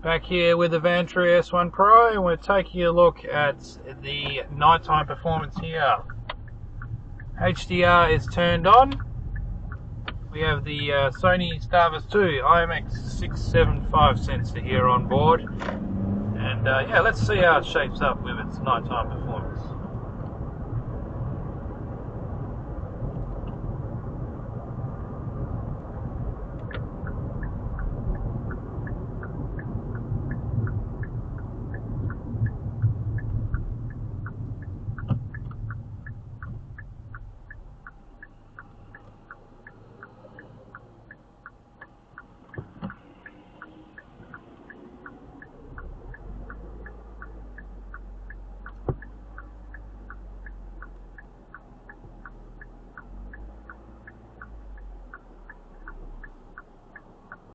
Back here with the Vantrue S1 Pro, and we're taking a look at the nighttime performance here. HDR is turned on. We have the Sony Starvis 2 IMX675 sensor here on board, and yeah, let's see how it shapes up with its nighttime performance.